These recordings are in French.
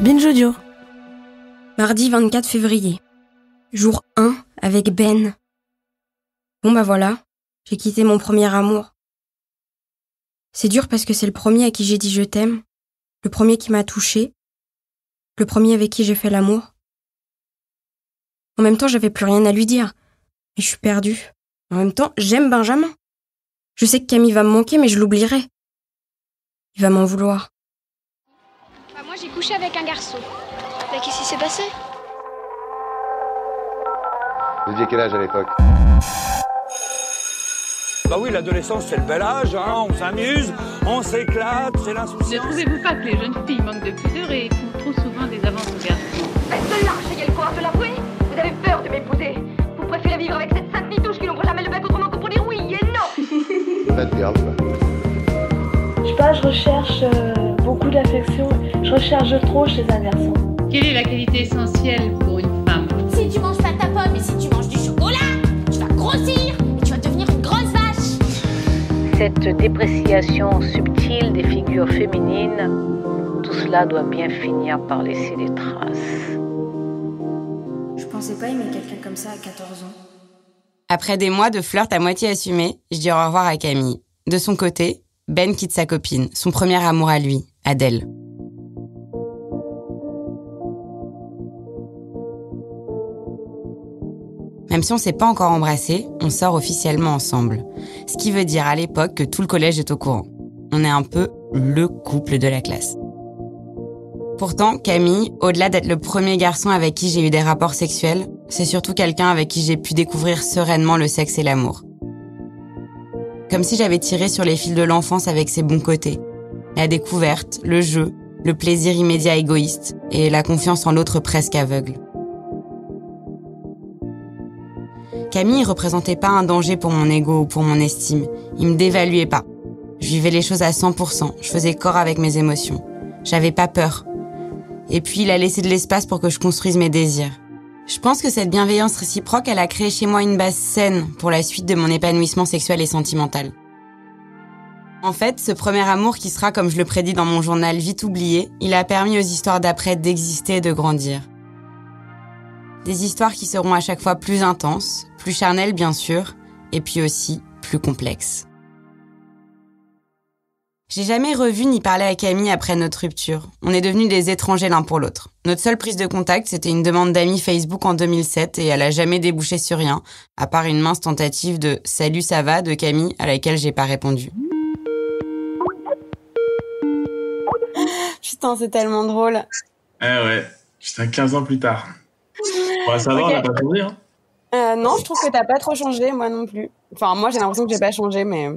Binge Audio. Mardi 24 février. Jour 1 avec Ben. Bon bah voilà, j'ai quitté mon premier amour. C'est dur parce que c'est le premier à qui j'ai dit je t'aime, le premier qui m'a touchée, le premier avec qui j'ai fait l'amour. En même temps, j'avais plus rien à lui dire. Et je suis perdue. En même temps, j'aime Benjamin. Je sais que Camille va me manquer, mais je l'oublierai. Il va m'en vouloir. Moi, j'ai couché avec un garçon. Mais qu'est-ce qui s'est passé? Vous aviez quel âge à l'époque? Bah oui, l'adolescence, c'est le bel âge, hein. On s'amuse, on s'éclate, c'est l'insouciance. Ne trouvez-vous pas que les jeunes filles manquent de pudeur et font trop souvent des avances aux garçons? Faites de l'arche, ayez le courage de l'avouer. Vous avez peur de m'épouser. Vous préférez vivre avec cette sainte nitouche qui n'ouvre jamais le bec autrement que pour dire oui et non. Bad girl, quoi. Je sais pas, je recherche beaucoup d'affection. Je recherche trop chez un garçon. Quelle est la qualité essentielle pour une femme? Si tu manges pas ta pomme et si tu manges du chocolat, tu vas grossir et tu vas devenir une grosse vache. Cette dépréciation subtile des figures féminines, tout cela doit bien finir par laisser des traces. Je pensais pas aimer quelqu'un comme ça à 14 ans. Après des mois de flirt à moitié assumé, je dis au revoir à Camille. De son côté, Ben quitte sa copine, son premier amour à lui, Adèle. Même si on s'est pas encore embrassés, on sort officiellement ensemble. Ce qui veut dire à l'époque que tout le collège est au courant. On est un peu le couple de la classe. Pourtant, Camille, au-delà d'être le premier garçon avec qui j'ai eu des rapports sexuels, c'est surtout quelqu'un avec qui j'ai pu découvrir sereinement le sexe et l'amour. Comme si j'avais tiré sur les fils de l'enfance avec ses bons côtés. La découverte, le jeu, le plaisir immédiat égoïste et la confiance en l'autre presque aveugle. Camille représentait pas un danger pour mon ego ou pour mon estime. Il me dévaluait pas. Je vivais les choses à 100%. Je faisais corps avec mes émotions. J'avais pas peur. Et puis, il a laissé de l'espace pour que je construise mes désirs. Je pense que cette bienveillance réciproque, elle a créé chez moi une base saine pour la suite de mon épanouissement sexuel et sentimental. En fait, ce premier amour qui sera, comme je le prédis dans mon journal, vite oublié, il a permis aux histoires d'après d'exister et de grandir. Des histoires qui seront à chaque fois plus intenses, plus charnelles bien sûr, et puis aussi plus complexes. J'ai jamais revu ni parlé à Camille après notre rupture. On est devenus des étrangers l'un pour l'autre. Notre seule prise de contact, c'était une demande d'amis Facebook en 2007 et elle a jamais débouché sur rien, à part une mince tentative de « Salut, ça va ?» de Camille à laquelle j'ai pas répondu. Putain, c'est tellement drôle. Ah ouais, putain, 15 ans plus tard. Bon, ça va, okay. On n'a pas changé, hein. Non, je trouve que t'as pas trop changé, moi non plus. Enfin, moi, j'ai l'impression que j'ai pas changé, mais...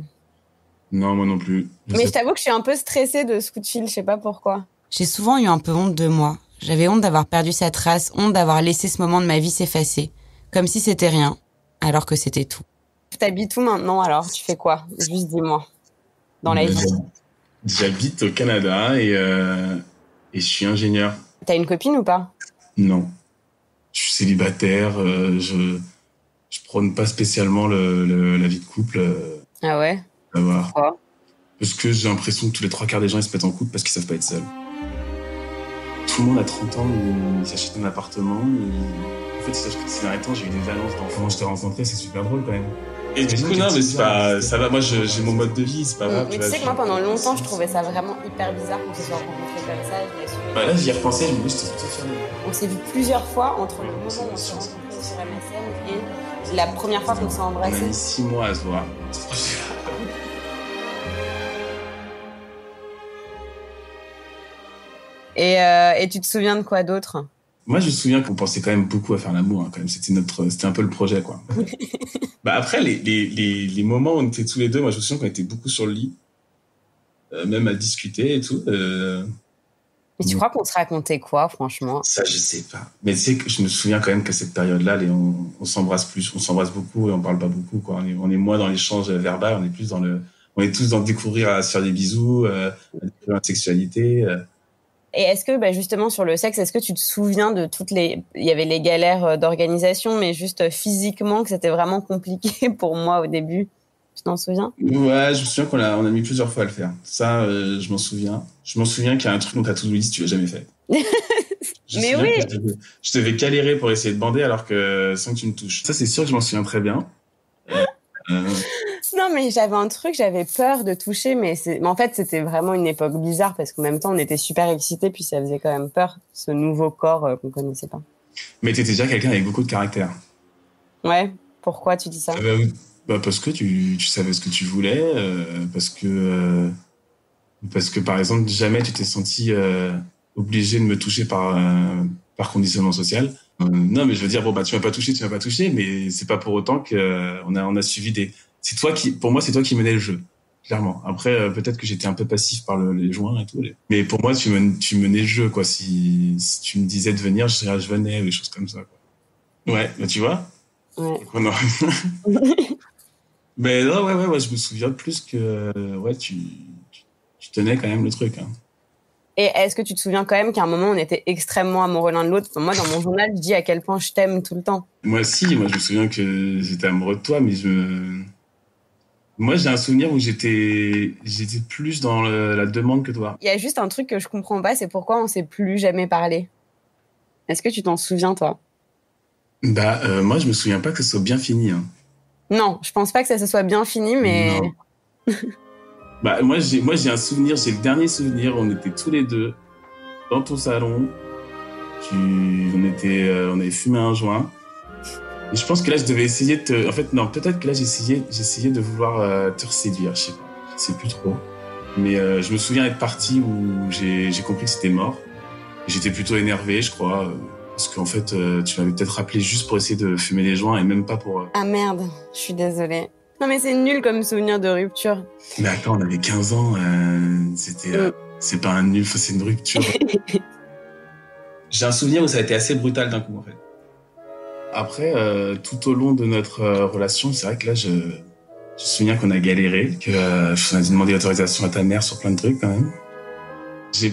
Non, moi non plus. Mais je t'avoue que je suis un peu stressée de ce coup de fil, je sais pas pourquoi. J'ai souvent eu un peu honte de moi. J'avais honte d'avoir perdu sa trace, honte d'avoir laissé ce moment de ma vie s'effacer. Comme si c'était rien, alors que c'était tout. T'habites où maintenant, alors? Tu fais quoi? Juste dis-moi. Dans la vie. J'habite au Canada et je suis ingénieur. T'as une copine ou pas? Non. Je suis célibataire, je prône pas spécialement la vie de couple. Ah ouais? Pourquoi? Parce que j'ai l'impression que tous les 3/4 des gens ils se mettent en couple parce qu'ils savent pas être seuls. Tout le monde à 30 ans, ils s'achètent un appartement. En fait, ces derniers temps, j'ai eu des annonces d'enfants. Quand je t'ai rencontré, c'est super drôle quand même. Et du coup, non, mais c'est pas... Ça va, moi j'ai mon mode de vie, c'est pas grave. Mais tu sais que moi, pendant longtemps, je trouvais ça vraiment hyper bizarre qu'on se soit rencontrés comme ça. Bah là, j'y ai repensé, je me dis, j'étais tout fier de moi. On s'est vu plusieurs fois entre le moment où on s'est rencontrés sur MSN et la première fois qu'on s'est embrassés. On a mis 6 mois à se voir. Et tu te souviens de quoi d'autre? Moi, je me souviens qu'on pensait quand même beaucoup à faire l'amour, hein, quand même. C'était un peu le projet, quoi. Bah après, les moments où on était tous les deux, moi, je me souviens qu'on était beaucoup sur le lit, même à discuter et tout. Mais tu crois qu'on se racontait quoi, franchement? Ça, je sais pas. Mais tu sais que je me souviens quand même qu'à cette période-là, on s'embrasse plus, on s'embrasse beaucoup et on parle pas beaucoup, quoi. On est moins dans l'échange verbal, on est tous dans découvrir à se faire des bisous, à découvrir la sexualité. Et est-ce que, justement, sur le sexe, est-ce que tu te souviens de il y avait les galères d'organisation, mais juste physiquement, que c'était vraiment compliqué pour moi au début? Tu t'en souviens ? Ouais, je me souviens qu'on a mis plusieurs fois à le faire. Ça, je m'en souviens. Je m'en souviens qu'il y a un truc dans ta to-do list, tu l'as jamais fait. Mais oui. Je devais galérer pour essayer de bander alors que sans que tu me touches. Ça, c'est sûr que je m'en souviens très bien. Non, mais j'avais peur de toucher, mais en fait, c'était vraiment une époque bizarre parce qu'en même temps, on était super excités, puis ça faisait quand même peur, ce nouveau corps qu'on connaissait pas. Mais t'étais déjà quelqu'un avec beaucoup de caractère. Ouais, pourquoi tu dis ça ? Parce que tu savais ce que tu voulais, parce que par exemple, jamais tu t'es senti obligé de me toucher par conditionnement social. Non, mais je veux dire, tu m'as pas touché, mais c'est pas pour autant qu'on a suivi pour moi, c'est toi qui menais le jeu, clairement. Après, peut-être que j'étais un peu passif par les joints et tout. Mais pour moi, tu menais le jeu, quoi. Si tu me disais de venir, je venais, ou des choses comme ça, quoi. Ouais, tu vois? Ouais. Non. Mais non, ouais, je me souviens plus que, tu tenais quand même le truc, hein. Et est-ce que tu te souviens quand même qu'à un moment, on était extrêmement amoureux l'un de l'autre ? Moi, dans mon journal, je dis à quel point je t'aime tout le temps. Moi, je me souviens que j'étais amoureux de toi, mais moi, j'ai un souvenir où j'étais plus dans la demande que toi. Il y a juste un truc que je comprends pas, c'est pourquoi on s'est plus jamais parlé. Est-ce que tu t'en souviens, toi ? Moi, je me souviens pas que ce soit bien fini, hein. Non, je pense pas que ça se soit bien fini, mais... Non. Moi, j'ai un souvenir, j'ai le dernier souvenir, on était tous les deux dans ton salon. On avait fumé un joint. Et je pense que là, je devais essayer de en fait, non, peut-être que là, j'essayais de vouloir te séduire, je sais plus trop. Mais je me souviens être parti où j'ai compris que c'était mort. J'étais plutôt énervé, je crois, parce qu'en fait, tu m'avais peut-être rappelé juste pour essayer de fumer les joints et même pas pour... Ah merde, je suis désolée. Non mais c'est nul comme souvenir de rupture. Mais attends, on avait 15 ans, c'est pas un nul, c'est une rupture. J'ai un souvenir où ça a été assez brutal d'un coup, en fait. Après, tout au long de notre relation, c'est vrai que là, je me souviens qu'on a galéré, qu'on a dû demander l'autorisation à ta mère sur plein de trucs quand même.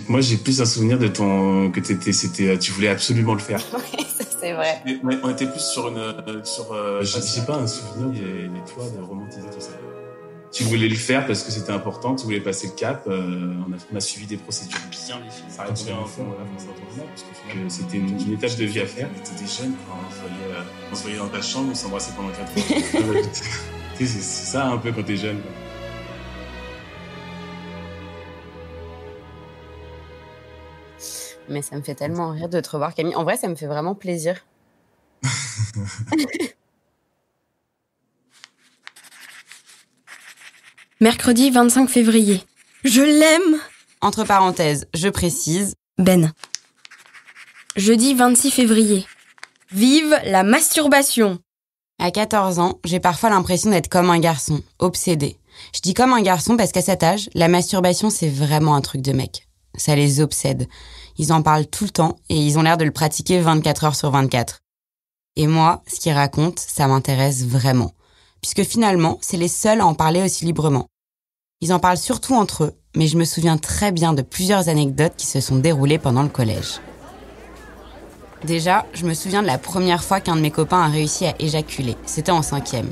Moi, j'ai plus un souvenir de tu voulais absolument le faire. Oui, ça c'est vrai. Mais on était plus sur j'ai pas un souvenir, toi, de romantiser tout ça. Tu voulais le faire parce que c'était important, tu voulais passer le cap. On a suivi des procédures bien définies. Ça a duré un fond, parce que c'était une étape de vie à faire. T'étais jeune, quand on se voyait dans ta chambre, on s'embrassait pendant 4 ans. C'est ça un peu quand t'es jeune, quoi. Mais ça me fait tellement rire de te revoir, Camille. En vrai, ça me fait vraiment plaisir. Mercredi 25 février. Je l'aime ! Entre parenthèses, je précise. Ben. Jeudi 26 février. Vive la masturbation ! À 14 ans, j'ai parfois l'impression d'être comme un garçon, obsédé. Je dis comme un garçon parce qu'à cet âge, la masturbation, c'est vraiment un truc de mec. Ça les obsède. Ils en parlent tout le temps et ils ont l'air de le pratiquer 24 heures sur 24. Et moi, ce qu'ils racontent, ça m'intéresse vraiment. Puisque finalement, c'est les seuls à en parler aussi librement. Ils en parlent surtout entre eux, mais je me souviens très bien de plusieurs anecdotes qui se sont déroulées pendant le collège. Déjà, je me souviens de la première fois qu'un de mes copains a réussi à éjaculer. C'était en 5e.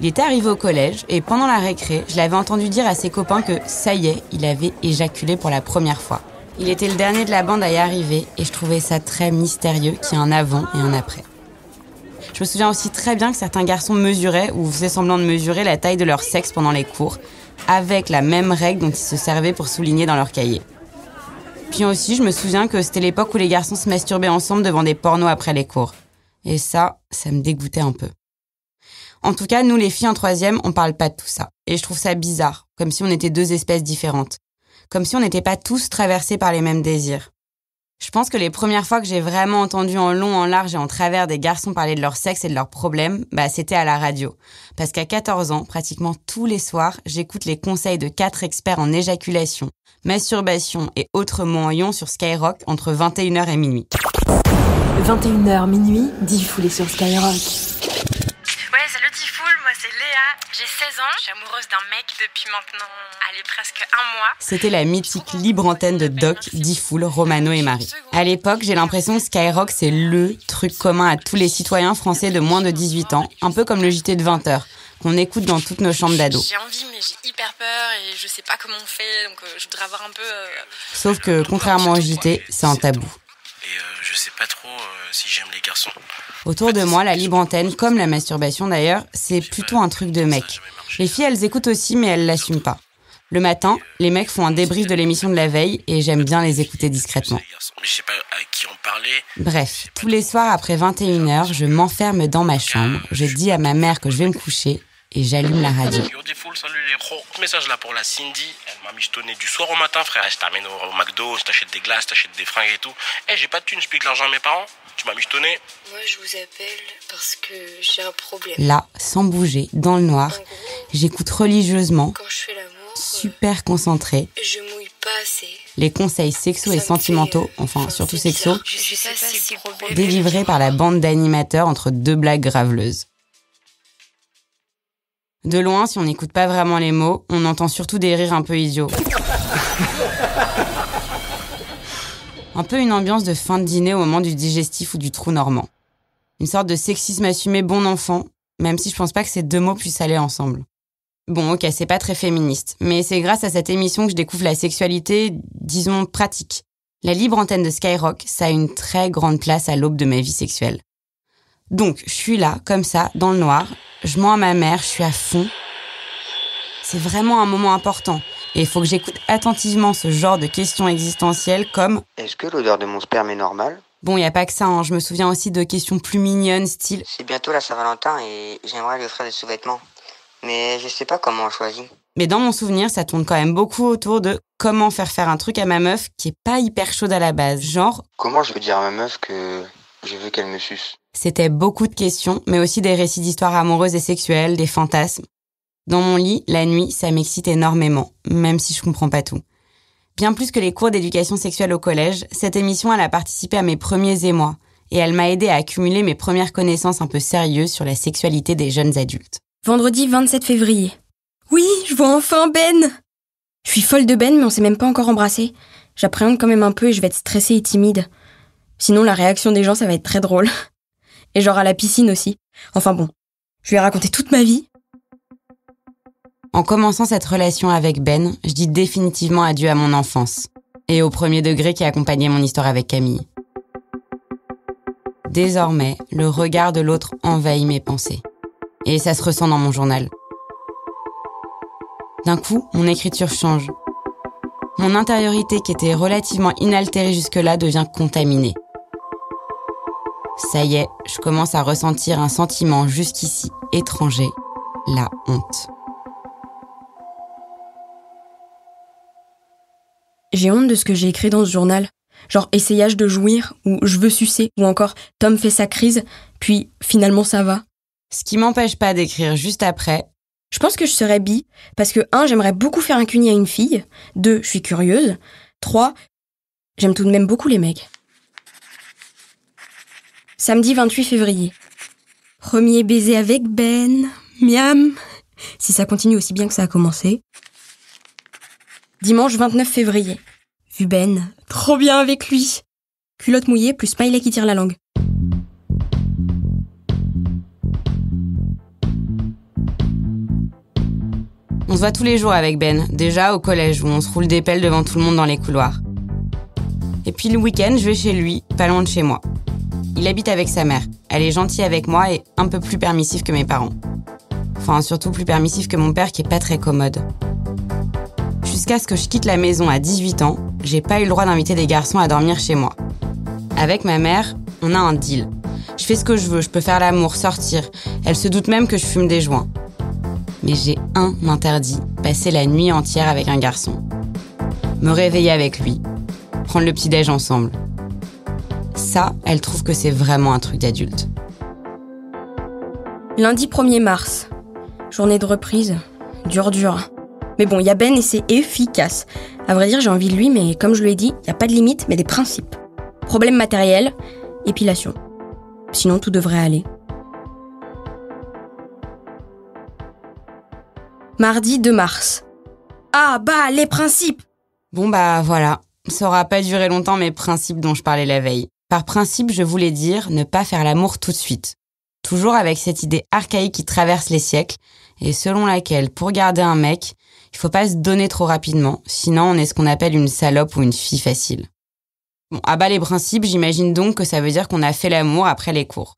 Il était arrivé au collège et pendant la récré, je l'avais entendu dire à ses copains que, ça y est, il avait éjaculé pour la première fois. Il était le dernier de la bande à y arriver et je trouvais ça très mystérieux qu'il y ait un avant et un après. Je me souviens aussi très bien que certains garçons mesuraient ou faisaient semblant de mesurer la taille de leur sexe pendant les cours, avec la même règle dont ils se servaient pour souligner dans leur cahier. Puis aussi, je me souviens que c'était l'époque où les garçons se masturbaient ensemble devant des pornos après les cours. Et ça me dégoûtait un peu. En tout cas, nous les filles en 3e, on parle pas de tout ça. Et je trouve ça bizarre, comme si on était deux espèces différentes. Comme si on n'était pas tous traversés par les mêmes désirs. Je pense que les premières fois que j'ai vraiment entendu en long, en large et en travers des garçons parler de leur sexe et de leurs problèmes, c'était à la radio. Parce qu'à 14 ans, pratiquement tous les soirs, j'écoute les conseils de 4 experts en éjaculation, masturbation et autres mots en ion sur Skyrock entre 21h et minuit. 21h minuit, Diffoul est sur Skyrock. Ouais, salut Diffoul, moi c'est Léa, j'ai 16 ans, je suis amoureuse d'un mec depuis maintenant, presque 1 mois. C'était la mythique libre antenne de Doc, Diffoul, Romano et Marie. À l'époque, j'ai l'impression que Skyrock c'est LE truc commun à tous les citoyens français de moins de 18 ans, un peu comme le JT de 20h, qu'on écoute dans toutes nos chambres d'ados. J'ai envie, mais j'ai hyper peur et je sais pas comment on fait, donc je voudrais avoir un peu... Sauf que, contrairement au JT, c'est un tabou. Et je sais pas trop si j'aime les garçons. Autour de moi, la libre antenne, comme la masturbation d'ailleurs, c'est plutôt un truc de mec. Les filles, elles écoutent aussi, mais elles l'assument pas. Le matin, les mecs font un débrief de l'émission de la veille et j'aime bien les écouter discrètement. Mais je sais pas à qui on parlait. Bref, tous les soirs après 21h, je m'enferme dans ma chambre, je dis à ma mère que je vais me coucher et j'allume la radio. Yo des foules, salut les gros. Message là pour la Cindy. Elle m'a michetonné du soir au matin, frère. Je t'amène au McDo, je t'achète des glaces, je t'achète des fringues et tout. J'ai pas de thunes, je pique l'argent à mes parents. Tu m'as michetonné. Moi, je vous appelle parce que j'ai un problème. Là, sans bouger, dans le noir, j'écoute religieusement, quand je fais l'amour, super concentrée, je mouille pas assez. les conseils sexos et sentimentaux, enfin surtout sexos, Je sais pas si c'est problème. délivrés par la bande d'animateurs entre deux blagues graveleuses. De loin, si on n'écoute pas vraiment les mots, on entend surtout des rires un peu idiots. Un peu une ambiance de fin de dîner au moment du digestif ou du trou normand. Une sorte de sexisme assumé bon enfant, même si je pense pas que ces deux mots puissent aller ensemble. Bon, ok, c'est pas très féministe, mais c'est grâce à cette émission que je découvre la sexualité, disons, pratique. La libre antenne de Skyrock, ça a une très grande place à l'aube de ma vie sexuelle. Donc, je suis là, comme ça, dans le noir, je mens à ma mère, je suis à fond. C'est vraiment un moment important, et il faut que j'écoute attentivement ce genre de questions existentielles comme « Est-ce que l'odeur de mon sperme est normale ?» Bon, y a pas que ça, hein. Je me souviens aussi de questions plus mignonnes, style C'est bientôt la Saint-Valentin et j'aimerais lui offrir des sous-vêtements. Mais je sais pas comment on choisit. Mais dans mon souvenir, ça tourne quand même beaucoup autour de comment faire un truc à ma meuf qui est pas hyper chaude à la base. Genre, comment je veux dire à ma meuf que je veux qu'elle me suce? C'était beaucoup de questions, mais aussi des récits d'histoires amoureuses et sexuelles, des fantasmes. Dans mon lit, la nuit, ça m'excite énormément, même si je comprends pas tout. Bien plus que les cours d'éducation sexuelle au collège, cette émission, elle a participé à mes premiers émois, et elle m'a aidé à accumuler mes premières connaissances un peu sérieuses sur la sexualité des jeunes adultes. Vendredi 27 février. Oui, je vois enfin Ben. Je suis folle de Ben, mais on s'est même pas encore embrassé. J'appréhende quand même un peu et je vais être stressée et timide. Sinon, la réaction des gens, ça va être très drôle. Et genre à la piscine aussi. Enfin bon, je lui ai raconté toute ma vie. En commençant cette relation avec Ben, je dis définitivement adieu à mon enfance. Et au premier degré qui accompagnait mon histoire avec Camille. Désormais, le regard de l'autre envahit mes pensées. Et ça se ressent dans mon journal. D'un coup, mon écriture change. Mon intériorité, qui était relativement inaltérée jusque-là, devient contaminée. Ça y est, je commence à ressentir un sentiment jusqu'ici étranger, la honte. J'ai honte de ce que j'ai écrit dans ce journal. Genre essayage de jouir, ou je veux sucer, ou encore Tom fait sa crise, puis finalement ça va. Ce qui m'empêche pas d'écrire juste après. Je pense que je serais bi, parce que 1, j'aimerais beaucoup faire un cuni à une fille, 2, je suis curieuse, 3, j'aime tout de même beaucoup les mecs. Samedi 28 février. Premier baiser avec Ben, miam, si ça continue aussi bien que ça a commencé. Dimanche 29 février. Vu Ben, trop bien avec lui. Culotte mouillée plus smiley qui tire la langue. On se voit tous les jours avec Ben, déjà au collège où on se roule des pelles devant tout le monde dans les couloirs. Et puis le week-end, je vais chez lui, pas loin de chez moi. Il habite avec sa mère. Elle est gentille avec moi et un peu plus permissive que mes parents. Enfin, surtout plus permissive que mon père qui est pas très commode. Jusqu'à ce que je quitte la maison à 18 ans, j'ai pas eu le droit d'inviter des garçons à dormir chez moi. Avec ma mère, on a un deal. Je fais ce que je veux, je peux faire l'amour, sortir. Elle se doute même que je fume des joints. Mais j'ai un interdit, passer la nuit entière avec un garçon. Me réveiller avec lui, prendre le petit-déj ensemble. Ça, elle trouve que c'est vraiment un truc d'adulte. Lundi 1er mars. Journée de reprise. Dur. Mais bon, il y a Ben et c'est efficace. À vrai dire, j'ai envie de lui, mais comme je lui ai dit, il n'y a pas de limite, mais des principes. Problème matériel, épilation. Sinon, tout devrait aller. Mardi 2 mars. Ah bah, les principes! Bon bah voilà, ça aura pas duré longtemps mes principes dont je parlais la veille. Par principe, je voulais dire ne pas faire l'amour tout de suite. Toujours avec cette idée archaïque qui traverse les siècles et selon laquelle, pour garder un mec, il faut pas se donner trop rapidement, sinon on est ce qu'on appelle une salope ou une fille facile. Bon, à bas les principes, j'imagine donc que ça veut dire qu'on a fait l'amour après les cours.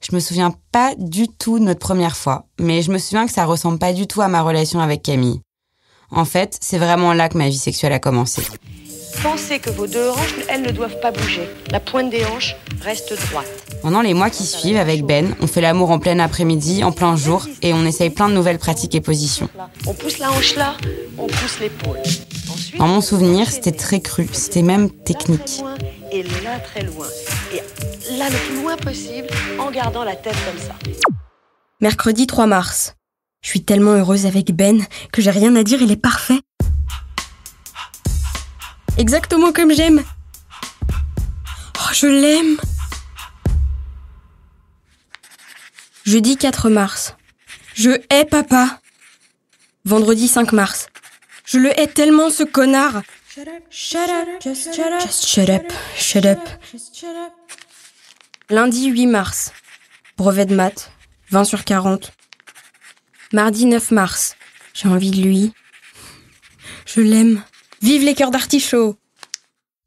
Je me souviens pas du tout de notre première fois, mais je me souviens que ça ressemble pas du tout à ma relation avec Camille. En fait, c'est vraiment là que ma vie sexuelle a commencé. Pensez que vos deux hanches, elles ne doivent pas bouger. La pointe des hanches reste droite. Pendant les mois qui suivent, avec Ben, on fait l'amour en plein après-midi, en plein jour, et on essaye plein de nouvelles pratiques et positions. On pousse la hanche là, on pousse l'épaule. Dans mon souvenir, c'était très cru, c'était même technique. Et là, très loin. Et là, le plus loin possible, en gardant la tête comme ça. Mercredi 3 mars. Je suis tellement heureuse avec Ben que j'ai rien à dire, il est parfait. Exactement comme j'aime. Oh, je l'aime. Jeudi 4 mars. Je hais papa. Vendredi 5 mars. Je le hais tellement, ce connard. Shut up, shut up, just shut up. Just shut up, shut up. Lundi 8 mars. Brevet de maths, 20 sur 40. Mardi 9 mars. J'ai envie de lui. Je l'aime. Vive les cœurs d'artichaut!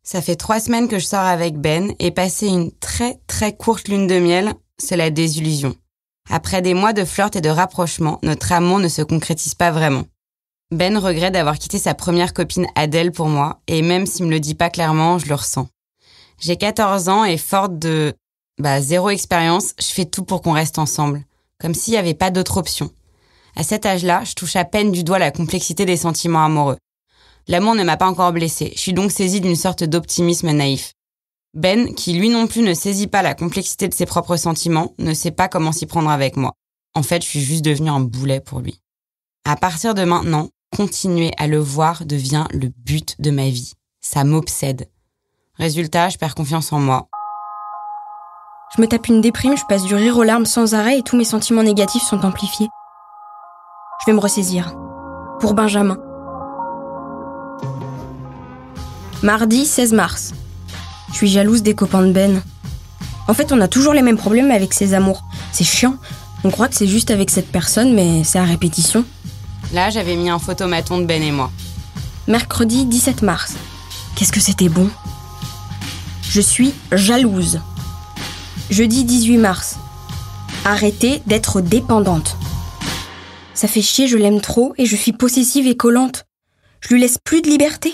Ça fait 3 semaines que je sors avec Ben et passer une très très courte lune de miel, c'est la désillusion. Après des mois de flirt et de rapprochement, notre amour ne se concrétise pas vraiment. Ben regrette d'avoir quitté sa première copine Adèle pour moi, et même s'il me le dit pas clairement, je le ressens. J'ai 14 ans et forte de, zéro expérience, je fais tout pour qu'on reste ensemble. Comme s'il y avait pas d'autre option. À cet âge-là, je touche à peine du doigt la complexité des sentiments amoureux. L'amour ne m'a pas encore blessée, je suis donc saisie d'une sorte d'optimisme naïf. Ben, qui lui non plus ne saisit pas la complexité de ses propres sentiments, ne sait pas comment s'y prendre avec moi. En fait, je suis juste devenue un boulet pour lui. À partir de maintenant, continuer à le voir devient le but de ma vie. Ça m'obsède. Résultat, je perds confiance en moi. Je me tape une déprime, je passe du rire aux larmes sans arrêt et tous mes sentiments négatifs sont amplifiés. Je vais me ressaisir. Pour Benjamin. Mardi 16 mars. Je suis jalouse des copains de Ben. En fait, on a toujours les mêmes problèmes avec ses amours. C'est chiant. On croit que c'est juste avec cette personne, mais c'est à répétition. Là, j'avais mis un photomaton de Ben et moi. Mercredi 17 mars. Qu'est-ce que c'était bon. Je suis jalouse. Jeudi 18 mars. Arrêtez d'être dépendante. Ça fait chier, je l'aime trop et je suis possessive et collante. Je lui laisse plus de liberté.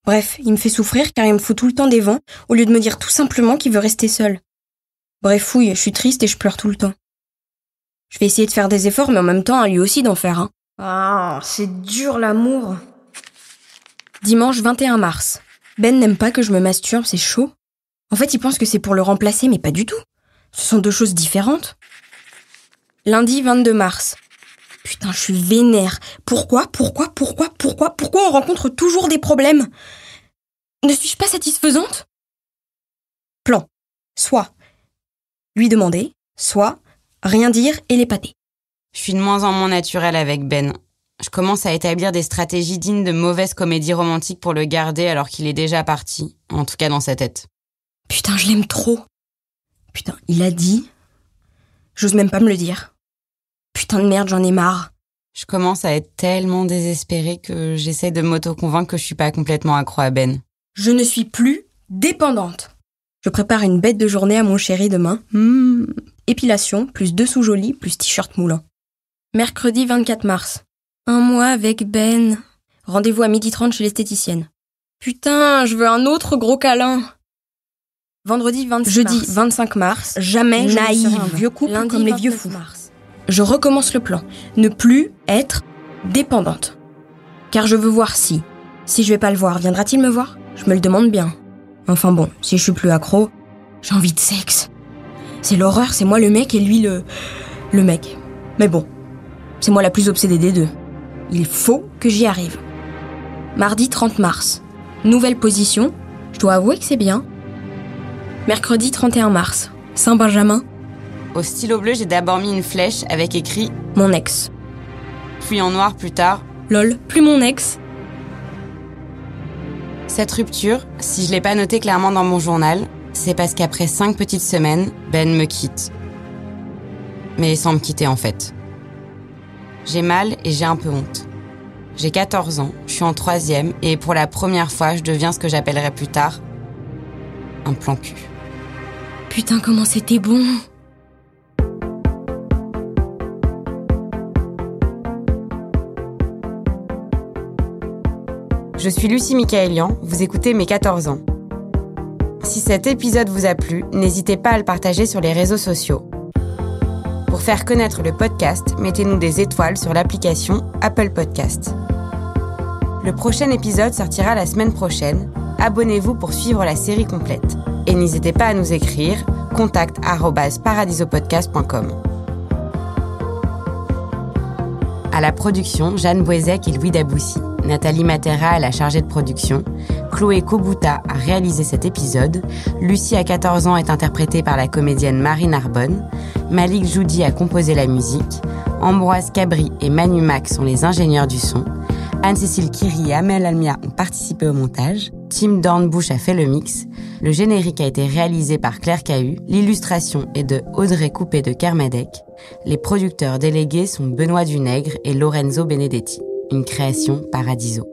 Bref, il me fait souffrir car il me fout tout le temps des vents au lieu de me dire tout simplement qu'il veut rester seul. Bref, fouille, je suis triste et je pleure tout le temps. Je vais essayer de faire des efforts mais en même temps à lui aussi d'en faire. Ah, c'est dur l'amour. Dimanche 21 mars. Ben n'aime pas que je me masturbe, c'est chaud. En fait, il pense que c'est pour le remplacer mais pas du tout. Ce sont deux choses différentes. Lundi 22 mars. Putain, je suis vénère. Pourquoi on rencontre toujours des problèmes? Ne suis-je pas satisfaisante? Plan. Soit lui demander, soit rien dire et l'épater. Je suis de moins en moins naturelle avec Ben. Je commence à établir des stratégies dignes de mauvaises comédies romantiques pour le garder alors qu'il est déjà parti, en tout cas dans sa tête. Putain, je l'aime trop. Putain, il a dit... J'ose même pas me le dire. Putain de merde, j'en ai marre. Je commence à être tellement désespérée que j'essaie de m'auto-convaincre que je suis pas complètement accro à Ben. Je ne suis plus dépendante. Je prépare une bête de journée à mon chéri demain. Épilation, plus dessous joli, plus t-shirt moulant. Mercredi 24 mars. 1 mois avec Ben. Rendez-vous à 12h30 chez l'esthéticienne. Putain, je veux un autre gros câlin. Vendredi 26 Jeudi mars. 25 mars. Jamais naïve. Un vieux couple lundi, comme les vieux fous. Mars. Je recommence le plan. Ne plus être dépendante. Car je veux voir si je vais pas le voir, viendra-t-il me voir? Je me le demande bien. Enfin bon, si je suis plus accro, j'ai envie de sexe. C'est l'horreur, c'est moi le mec et lui le mec. Mais bon, c'est moi la plus obsédée des deux. Il faut que j'y arrive. Mardi 30 mars. Nouvelle position. Je dois avouer que c'est bien. Mercredi 31 mars. Saint-Benjamin. Au stylo bleu, j'ai d'abord mis une flèche avec écrit « Mon ex ». Puis en noir plus tard « Lol, plus mon ex ». Cette rupture, si je l'ai pas notée clairement dans mon journal, c'est parce qu'après 5 petites semaines, Ben me quitte. Mais sans me quitter en fait. J'ai mal et j'ai un peu honte. J'ai 14 ans, je suis en 3e et pour la première fois, je deviens ce que j'appellerai plus tard un plan cul. Putain, comment c'était bon! Je suis Lucie Michaelian, vous écoutez Mes 14 ans. Si cet épisode vous a plu, n'hésitez pas à le partager sur les réseaux sociaux. Pour faire connaître le podcast, mettez-nous des étoiles sur l'application Apple Podcast. Le prochain épisode sortira la semaine prochaine. Abonnez-vous pour suivre la série complète. Et n'hésitez pas à nous écrire contact@paradisopodcast.com. À la production, Jeanne Boisec et Louis Daboussi. Nathalie Matera est la chargée de production. Chloé Kobuta a réalisé cet épisode. Lucie à 14 ans est interprétée par la comédienne Marie Narbonne. Malik Joudi a composé la musique. Ambroise Cabri et Manu Mac sont les ingénieurs du son. Anne-Cécile Kiri et Amel Almia ont participé au montage. Tim Dornbush a fait le mix. Le générique a été réalisé par Claire Cahu. L'illustration est de Audrey Coupé de Kermadec. Les producteurs délégués sont Benoît Dunègre et Lorenzo Benedetti. Une création Paradiso.